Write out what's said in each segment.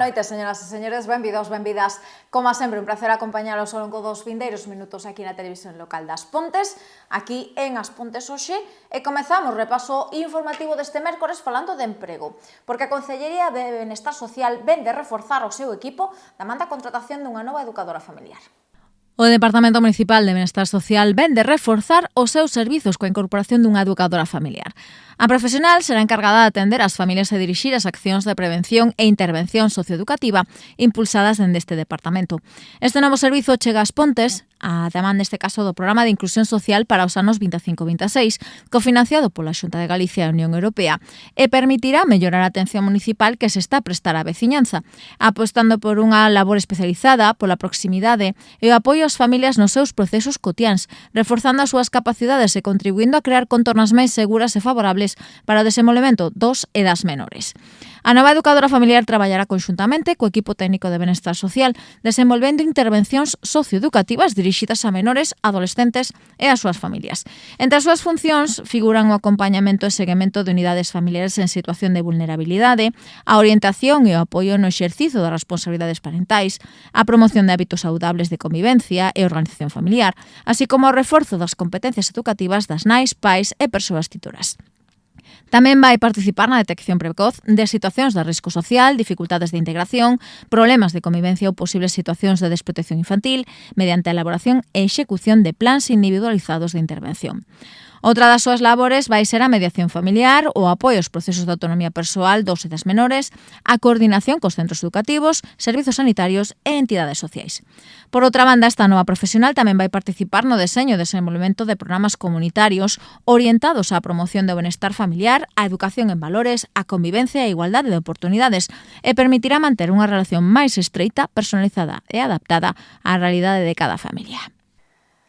noite, señoras e señores, benvidos, benvidas. Como sempre, un placer acompañalos ao longo dos vindeiros minutos aquí na televisión local das Pontes, aquí en As Pontes hoxe, e comezamos o repaso informativo deste mércores falando de emprego, porque a Consellería de Benestar Social ven de reforzar o seu equipo da manda a contratación dunha nova educadora familiar. O Departamento Municipal de Benestar Social ven de reforzar os seus servizos coa incorporación dunha educadora familiar. A profesional será encargada de atender as familias e dirixir as accións de prevención e intervención socioeducativa impulsadas dende este departamento. Este novo servizo chega ás Pontes, a demanda neste caso do Programa de Inclusión Social para os anos 25-26, cofinanciado pola Xunta de Galicia e a Unión Europea, e permitirá mellorar a atención municipal que se está a prestar á veciñanza, apostando por unha labor especializada, pola proximidade e o apoio ás familias nos seus procesos cotiáns, reforzando as súas capacidades e contribuindo a crear contornas máis seguras e favorables para o desenvolvemento dos e das menores. A nova educadora familiar traballará conxuntamente co equipo técnico de Benestar Social, desenvolvendo intervencións socioeducativas dirixidas a menores, adolescentes e as súas familias. Entre as súas funcións figuran o acompañamento e seguimento de unidades familiares en situación de vulnerabilidade, a orientación e o apoio no exercizo das responsabilidades parentais, a promoción de hábitos saudables de convivencia e organización familiar, así como o reforzo das competencias educativas das nais, pais e persoas titoras. Tamén vai participar na detección precoz de situacións de risco social, dificultades de integración, problemas de convivencia ou posibles situacións de desprotección infantil mediante a elaboración e execución de plans individualizados de intervención. Outra das súas labores vai ser a mediación familiar, o apoio aos procesos de autonomía persoal dos e das menores, a coordinación cos centros educativos, servizos sanitarios e entidades sociais. Por outra banda, esta nova profesional tamén vai participar no deseño e desenvolvemento de programas comunitarios orientados á promoción do benestar familiar, a educación en valores, a convivencia e a igualdade de oportunidades e permitirá manter unha relación máis estreita, personalizada e adaptada á realidade de cada familia.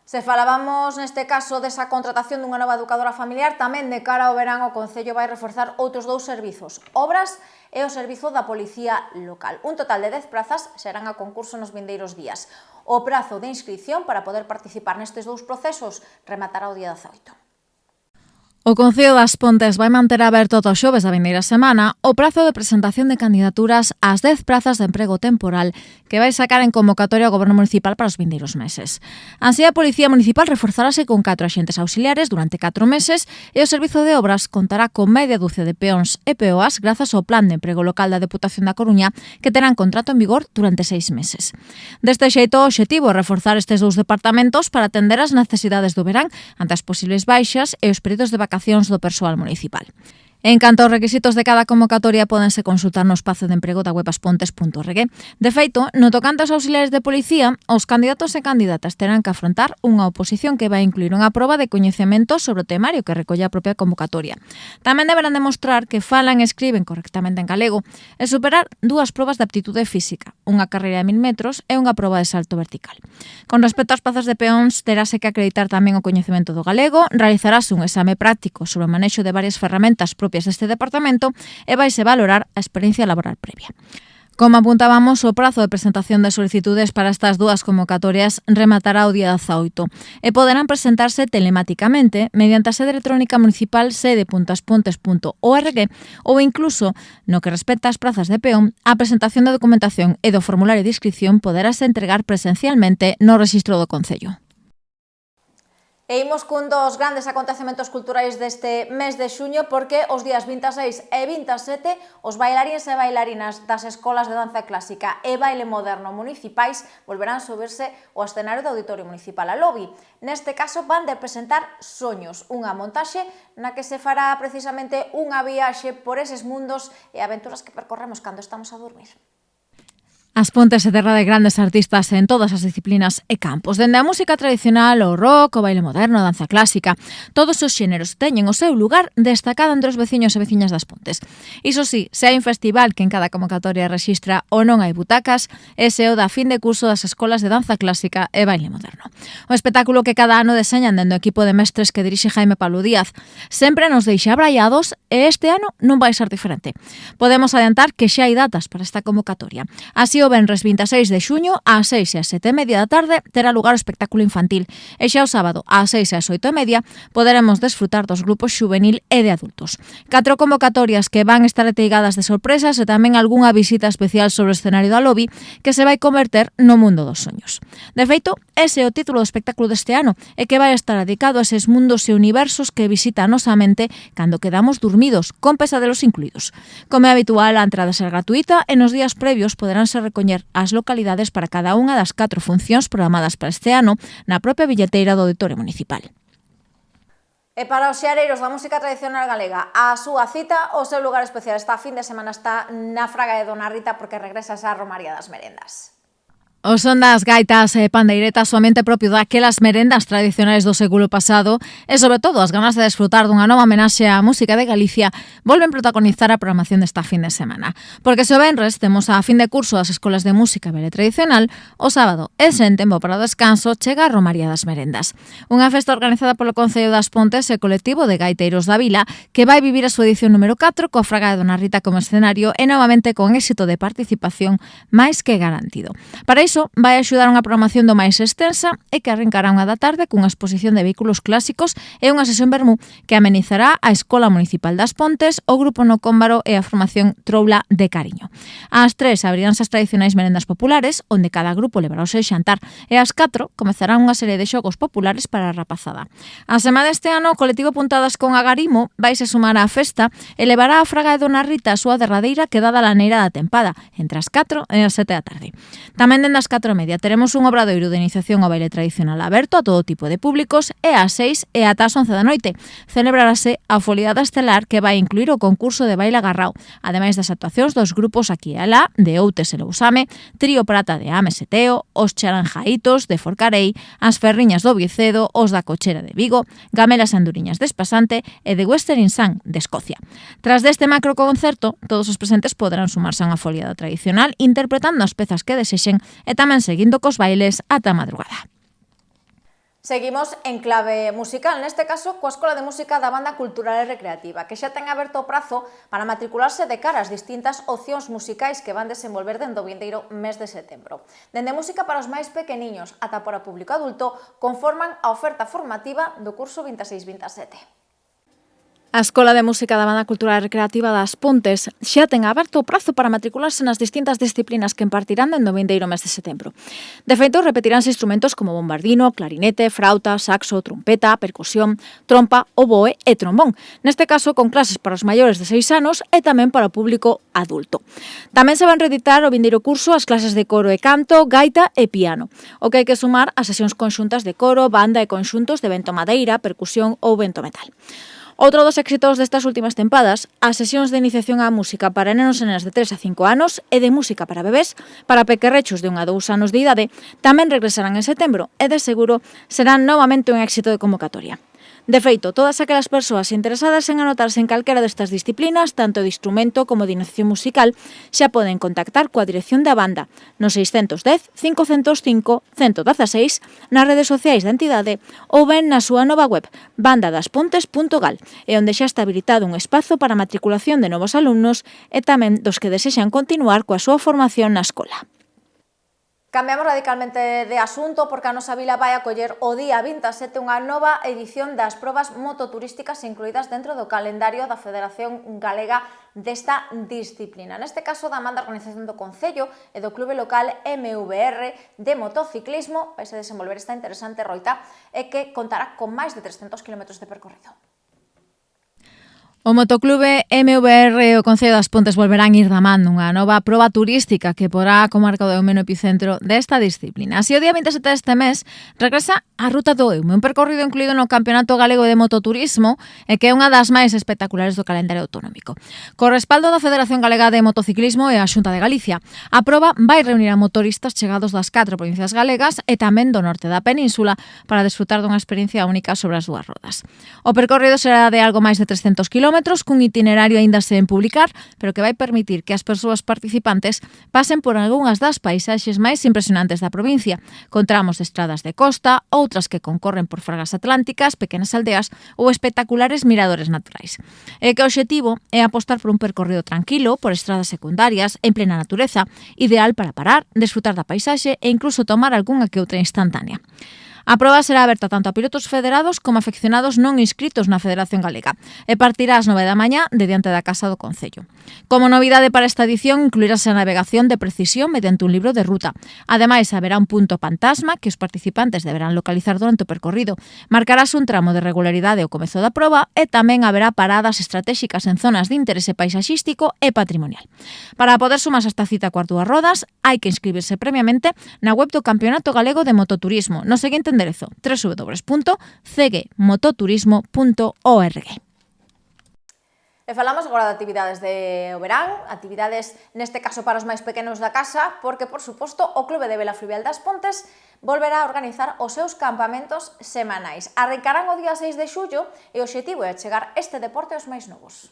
Se falábamos neste caso desa contratación dunha nova educadora familiar, tamén de cara ao verán o Concello vai reforzar outros dous servizos, obras e o servizo da Policía Local. Un total de 10 prazas serán a concurso nos vindeiros días. O prazo de inscrición para poder participar nestes dous procesos rematará o día 18. O Concello das Pontes vai manter aberto ata o xoves da vindeira semana o prazo de presentación de candidaturas ás 10 prazas de emprego temporal que vai sacar en convocatoria o Goberno Municipal para os vindeiros meses. Así, a Policía Municipal reforzarase con 4 axentes auxiliares durante 4 meses e o Servizo de Obras contará con media dúcia de peóns e peoas grazas ao Plan de Emprego Local da Deputación da Coruña que terán contrato en vigor durante 6 meses. Deste xeito, o obxectivo é reforzar estes dous departamentos para atender as necesidades do verán ante as posibles baixas e os períodos de vacacións do persoal municipal. En canto aos requisitos de cada convocatoria, pódense consultar no espazo de emprego da web aspontes.org. De feito, no tocante aos auxiliares de policía, os candidatos e candidatas terán que afrontar unha oposición que vai incluir unha proba de coñecemento sobre o temario que recolle a propia convocatoria. Tamén deberán demostrar que falan e escriben correctamente en galego e superar 2 probas de aptitude física, unha carreira de 1000 metros e unha proba de salto vertical. Con respecto ás plazas de peóns, terase que acreditar tamén o coñecemento do galego, realizarase un exame práctico sobre o manexo de varias ferramentas propias deste departamento e vaise valorar a experiencia laboral previa. Como apuntábamos, o prazo de presentación de solicitudes para estas dúas convocatorias rematará o día 18 e poderán presentarse telematicamente mediante a sede electrónica municipal sede.aspontes.org ou incluso, no que respecta ás prazas de peón, a presentación da documentación e do formulario de inscripción poderase entregar presencialmente no rexistro do Concello. E imos cun dos grandes acontecementos culturais deste mes de xuño porque os días 26 e 27 os bailarines e bailarinas das escolas de danza clásica e baile moderno municipais volverán subirse ao escenario do Auditorio Municipal Alobi. Neste caso van de presentar Soños, unha montaxe na que se fará precisamente unha viaxe por eses mundos e aventuras que percorremos cando estamos a dormir. As Pontes é terra de grandes artistas en todas as disciplinas e campos, dende a música tradicional, o rock, o baile moderno, a danza clásica. Todos os xéneros teñen o seu lugar destacado entre os veciños e veciñas das Pontes. Iso sí, se hai un festival que en cada convocatoria rexistra ou non hai butacas, ese é o da fin de curso das escolas de danza clásica e baile moderno. Un espectáculo que cada ano deseñan dende o equipo de mestres que dirixe Jaime Pablo Díaz. Sempre nos deixa abraiados e este ano non vai ser diferente. Podemos adiantar que xa hai datas para esta convocatoria. Así, o o venres 26 de xuño ás 6 e ás 7:30 da tarde terá lugar o espectáculo infantil e xa o sábado ás 6 e ás 8:30 poderemos desfrutar dos grupos xuvenil e de adultos. 4 convocatorias que van estar ateigadas de sorpresas e tamén algunha visita especial sobre o escenario da lobby que se vai converter no mundo dos soños. De feito, ese é o título do espectáculo deste ano e que vai estar dedicado a eses mundos e universos que visita a nosa mente cando quedamos dormidos, con pesadelos incluídos. Como é habitual, a entrada será gratuita e nos días previos poderánse recoñer as localidades para cada unha das 4 funcións programadas para este ano na propia billeteira do Auditorio Municipal. E para os xeareiros da música tradicional galega, a súa cita, o seu lugar especial esta fin de semana está na Fraga de Dona Rita porque regresa esa Romaría das Merendas. O son das gaitas e pandeiretas soamente propio daquelas merendas tradicionais do século pasado e, sobre todo, as ganas de desfrutar dunha nova homenaxe á música de Galicia volven protagonizar a programación desta fin de semana. Porque se o venres temos a fin de curso das escolas de música bele tradicional, o sábado e sen tempo para o descanso chega a Romaría das Merendas. Unha festa organizada polo Concello das Pontes e colectivo de gaiteiros da Vila que vai vivir a súa edición número 4 coa Fraga de Dona Rita como escenario e novamente con éxito de participación máis que garantido. Para iso, vai axudar unha programación do máis extensa e que arrancará unha da tarde cunha exposición de vehículos clásicos e unha sesión vermú que amenizará a Escola Municipal das Pontes, o Grupo No Cómbaro e a formación Troula de Cariño. Ás 3 abriránse as tradicionais merendas populares, onde cada grupo levará o seu xantar, e ás 4 comezarán unha serie de xogos populares para a rapazada. A semana deste ano, o colectivo Puntadas con Agarimo vaise sumar á festa e levará a Fraga de Dona Rita a súa derradeira quedada laneira da tempada, entre as 4 e as 7 da tarde. Tamén dende as 4:30 teremos un obradoiro de iniciación ao baile tradicional aberto a todo tipo de públicos e ás 6 e ata as 11 da noite celebrarase a foliada estelar que vai incluir o concurso de baile agarrao, ademais das actuacións dos grupos Aquí e Alá, de Outes e Lousame, Trío Prata de Ames e Teo, os Charanjaitos de Forcarei, as Ferriñas do Vicedo, os da Cochera de Vigo, Gamelas Anduriñas de Espasante e de Western Sun de Escocia. Tras deste macro concerto, todos os presentes poderán sumarse a unha foliada tradicional interpretando as pezas que desexen e tamén seguindo cos bailes ata a madrugada. Seguimos en clave musical, neste caso coa Escola de Música da Banda Cultural e Recreativa, que xa ten aberto o prazo para matricularse de cara ás distintas opcións musicais que van desenvolver dende o vindeiro mes de setembro. Dende música para os máis pequeniños ata para o público adulto conforman a oferta formativa do curso 26-27. A Escola de Música da Banda Cultural e Recreativa das Pontes xa ten aberto o prazo para matricularse nas distintas disciplinas que impartirán dende o vindeiro mes de setembro. De feito, repetiránse instrumentos como bombardino, clarinete, frauta, saxo, trompeta, percusión, trompa, oboe e trombón. Neste caso, con clases para os maiores de 6 anos e tamén para o público adulto. Tamén se van reeditar o vindeiro curso as clases de coro e canto, gaita e piano, o que hai que sumar as sesións conxuntas de coro, banda e conxuntos de vento madeira, percusión ou vento metal. Outro dos éxitos destas últimas tempadas, as sesións de iniciación á música para nenos e nenas de 3 a 5 anos e de música para bebés para pequerrechos de 1 a 2 anos de idade tamén regresarán en setembro e de seguro serán novamente un éxito de convocatoria. De feito, todas aquelas persoas interesadas en anotarse en calquera destas disciplinas, tanto de instrumento como de iniciación musical, xa poden contactar coa dirección da banda no 610 505 116 nas redes sociais da entidade ou ben na súa nova web bandadaspontes.gal e onde xa está habilitado un espazo para a matriculación de novos alumnos e tamén dos que desexan continuar coa súa formación na escola. Cambiamos radicalmente de asunto porque a nosa vila vai acoller o día 27 unha nova edición das probas mototurísticas incluídas dentro do calendario da Federación Galega desta disciplina. Neste caso, da man da organización do Concello e do clube local MVR de motociclismo, vai se desenvolver esta interesante roita e que contará con máis de 300 km de percorrido. O Motoclube MVR e o Concello das Pontes volverán ir da man nunha nova proba turística que porá a comarca do Eume no epicentro desta disciplina. Así, o día 27 deste mes regresa a Ruta do Eume, un percorrido incluído no Campeonato Galego de Mototurismo e que é unha das máis espectaculares do calendario autonómico. Co respaldo da Federación Galega de Motociclismo e a Xunta de Galicia, a proba vai reunir a motoristas chegados das 4 provincias galegas e tamén do norte da península para desfrutar dunha experiencia única sobre as dúas rodas. O percorrido será de algo máis de 300 km kilómetros cun itinerario aínda sen publicar, pero que vai permitir que as persoas participantes pasen por algunhas das paisaxes máis impresionantes da provincia, con tramos de estradas de costa, outras que concorren por fragas atlánticas, pequenas aldeas ou espectaculares miradores naturais. E que o obxectivo é apostar por un percorrido tranquilo por estradas secundarias en plena natureza, ideal para parar, desfrutar da paisaxe e incluso tomar algunha que outra instantánea. A proba será aberta tanto a pilotos federados como a afeccionados non inscritos na Federación Galega e partirá ás 9 da mañá de diante da Casa do Concello. Como novidade para esta edición incluirase a navegación de precisión mediante un libro de ruta. Ademais, haberá un punto fantasma que os participantes deberán localizar durante o percorrido. Marcarase un tramo de regularidade ao comezo da proba e tamén haberá paradas estratégicas en zonas de interese paisaxístico e patrimonial. Para poder sumarse a esta cita coas dúas rodas, hai que inscribirse previamente na web do Campeonato Galego de Mototurismo, no seguinte enderezo www.cgmototurismo.org. E falamos agora de actividades de o verán, actividades neste caso para os máis pequenos da casa, porque, por suposto, o Clube de Vela Fluvial das Pontes volverá a organizar os seus campamentos semanais. Arrancarán o día 6 de xullo e o obxectivo é chegar este deporte aos máis novos.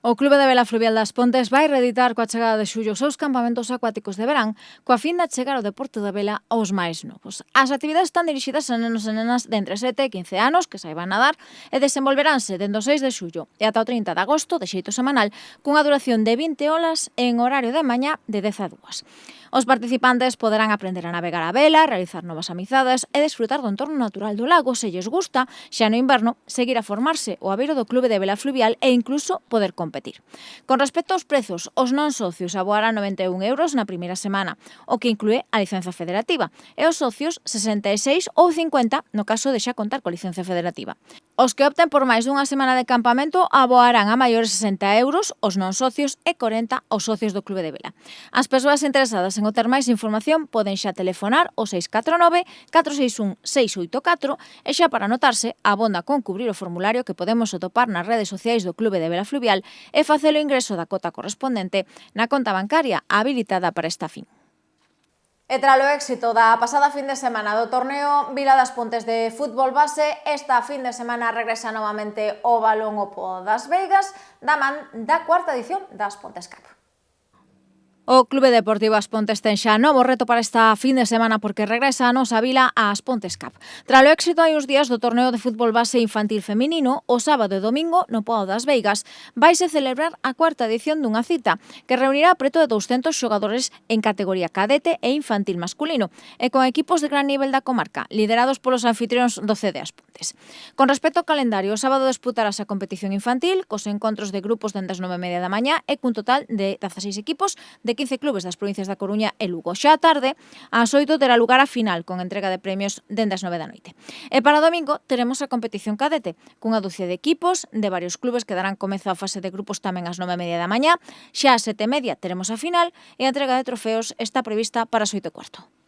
O Clube de Vela Fluvial das Pontes vai reeditar coa chegada de xullo os seus campamentos acuáticos de verán, coa fin de chegar o deporte da vela aos máis novos. As actividades están dirixidas a nenos e nenas de entre 7 e 15 anos que saiban nadar e desenvolveránse dende o 6 de xullo e ata o 30 de agosto de xeito semanal cunha duración de 20 horas en horario de mañá de 10 a 2. Os participantes poderán aprender a navegar a vela, realizar novas amizades e desfrutar do entorno natural do lago se lles gusta, xa no inverno, seguir a formarse o abeiro do Clube de Vela Fluvial e incluso poder competir. Con respecto aos prezos, os non socios aboarán 91 euros na primeira semana, o que inclúe a licenza federativa, e os socios 66 ou 50 no caso de xa contar coa licenza federativa. Os que opten por máis dunha semana de campamento aboarán a maiores 60 euros os non socios e 40 os socios do Clube de Vela. As persoas interesadas en obter máis información poden xa telefonar ao 649 461 684 e xa para anotarse abonda con cubrir o formulario que podemos atopar nas redes sociais do Clube de Vela Fluvial e facer o ingreso da cota correspondente na conta bancaria habilitada para esta fin. E tralo éxito da pasada fin de semana do torneo Vila das Pontes de fútbol base, esta fin de semana regresa novamente o Balón Opo das Veigas da man da cuarta edición das Pontes Cup. O Clube Deportivo As Pontes ten xa novo reto para esta fin de semana porque regresa a nosa vila a As Pontes Cup. Tralo éxito hai uns días do torneo de fútbol base infantil feminino, o sábado e domingo no Poao das Veigas vaise celebrar a cuarta edición dunha cita que reunirá preto de 200 xogadores en categoría cadete e infantil masculino e con equipos de gran nivel da comarca, liderados polos anfitrións do CD As Pontes. Con respecto ao calendario, o sábado disputarase a competición infantil cos encontros de grupos dende as 9:30 da mañá e cun total de 16 equipos de 15 clubes das provincias da Coruña e Lugo. Xa a tarde, ás 8 terá lugar a final con entrega de premios dende as 9 da noite. E para o domingo teremos a competición cadete, cunha dúcia de equipos de varios clubes que darán comezo á fase de grupos tamén ás 9:30 da mañá. Xa ás 7:30 teremos a final e a entrega de trofeos está prevista para as 8:15.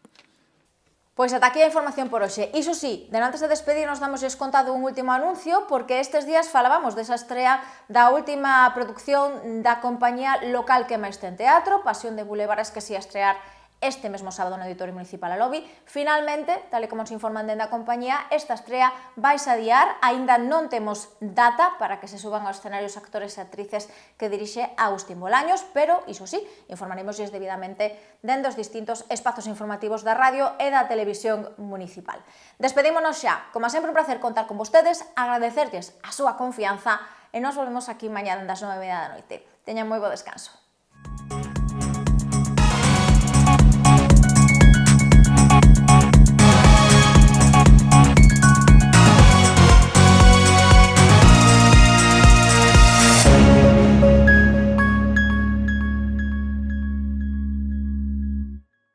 Pois ata aquí a información por hoxe. Iso sí, antes de despedirnos damosles contado un último anuncio porque estes días falábamos desa estrea da última produción da compañía local que máis ten teatro, Pasión de Bulevares, que se ia estrear este mesmo sábado no Auditorio Municipal a Lobby. Finalmente, tal e como nos informan dende a compañía, esta estrea vais a adiar, aínda non temos data para que se suban aos escenarios actores e actrices que dirixe Agustín Bolaños, pero, iso sí, informaremosles debidamente dende os distintos espazos informativos da radio e da televisión municipal. Despedímonos xa, como sempre un placer contar con vostedes, agradecerlles a súa confianza e nos volvemos aquí mañá das 9:30 da noite. Teñan moi bo descanso.